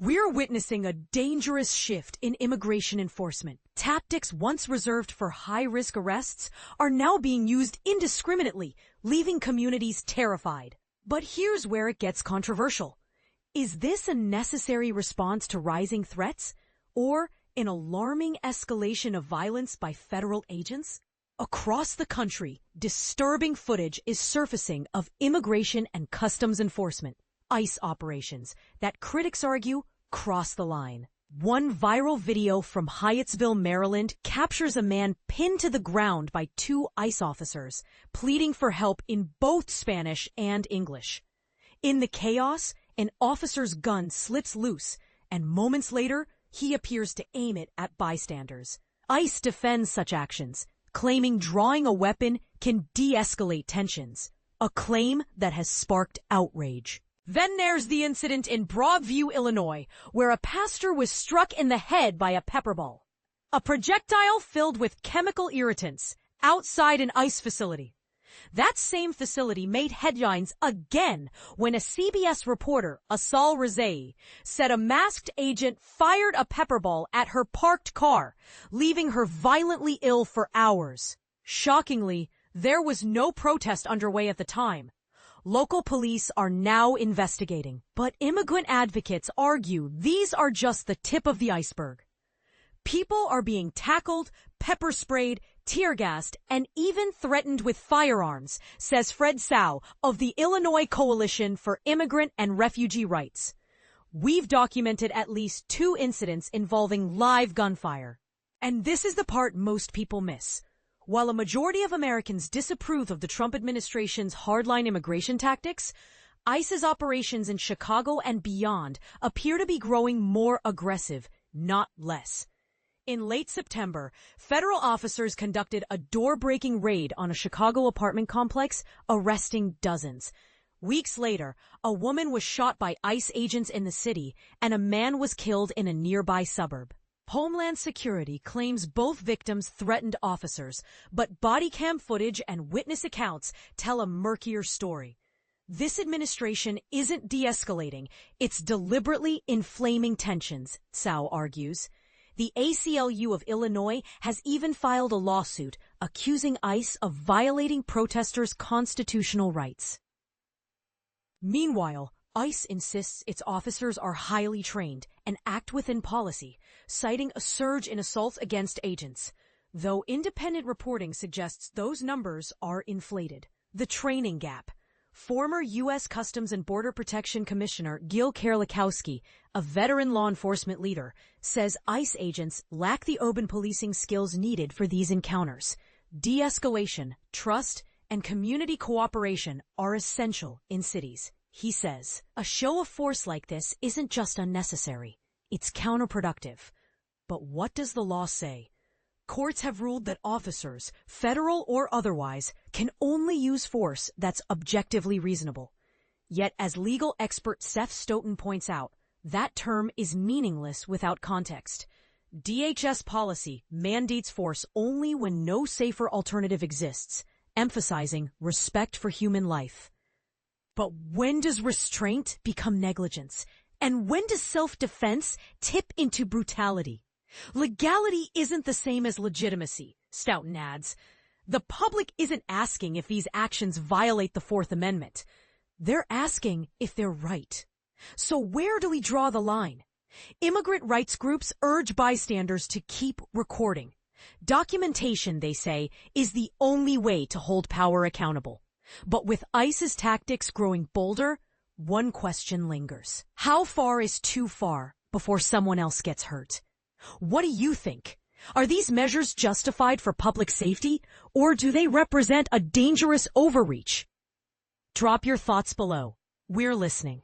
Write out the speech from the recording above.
We're witnessing a dangerous shift in immigration enforcement. Tactics once reserved for high-risk arrests are now being used indiscriminately, leaving communities terrified. But here's where it gets controversial. Is this a necessary response to rising threats, or an alarming escalation of violence by federal agents? Across the country, disturbing footage is surfacing of immigration and customs enforcement, ICE operations, that critics argue cross the line. One viral video from Hyattsville, Maryland captures a man pinned to the ground by two ICE officers, pleading for help in both Spanish and English. In the chaos, an officer's gun slips loose, and moments later, he appears to aim it at bystanders. ICE defends such actions, claiming drawing a weapon can de-escalate tensions, a claim that has sparked outrage. Then there's the incident in Broadview, Illinois, where a pastor was struck in the head by a pepper ball, a projectile filled with chemical irritants, outside an ICE facility. That same facility made headlines again when a CBS reporter, Asal Rezai, said a masked agent fired a pepper ball at her parked car, leaving her violently ill for hours. Shockingly, there was no protest underway at the time. Local police are now investigating, but immigrant advocates argue these are just the tip of the iceberg. People are being tackled, pepper sprayed, tear gassed, and even threatened with firearms, says Fred Sau of the Illinois Coalition for Immigrant and Refugee Rights. We've documented at least 2 incidents involving live gunfire. And this is the part most people miss. While a majority of Americans disapprove of the Trump administration's hardline immigration tactics, ICE's operations in Chicago and beyond appear to be growing more aggressive, not less. In late September, federal officers conducted a door-breaking raid on a Chicago apartment complex, arresting dozens. Weeks later, a woman was shot by ICE agents in the city, and a man was killed in a nearby suburb. Homeland Security claims both victims threatened officers, but body cam footage and witness accounts tell a murkier story. This administration isn't de-escalating, it's deliberately inflaming tensions, Sau argues. The ACLU of Illinois has even filed a lawsuit accusing ICE of violating protesters' constitutional rights. Meanwhile, ICE insists its officers are highly trained and act within policy, citing a surge in assaults against agents, though independent reporting suggests those numbers are inflated. The training gap. Former U.S. Customs and Border Protection Commissioner Gil Kerlikowske, a veteran law enforcement leader, says ICE agents lack the urban policing skills needed for these encounters. De-escalation, trust, and community cooperation are essential in cities. He says, a show of force like this isn't just unnecessary, it's counterproductive. But what does the law say? Courts have ruled that officers, federal or otherwise, can only use force that's objectively reasonable. Yet, as legal expert Seth Stoughton points out, that term is meaningless without context. DHS policy mandates force only when no safer alternative exists, emphasizing respect for human life. But when does restraint become negligence? And when does self-defense tip into brutality? Legality isn't the same as legitimacy, Stoughton adds. The public isn't asking if these actions violate the Fourth Amendment. They're asking if they're right. So where do we draw the line? Immigrant rights groups urge bystanders to keep recording. Documentation, they say, is the only way to hold power accountable. But with ICE's tactics growing bolder, one question lingers. How far is too far before someone else gets hurt? What do you think? Are these measures justified for public safety, or do they represent a dangerous overreach? Drop your thoughts below. We're listening.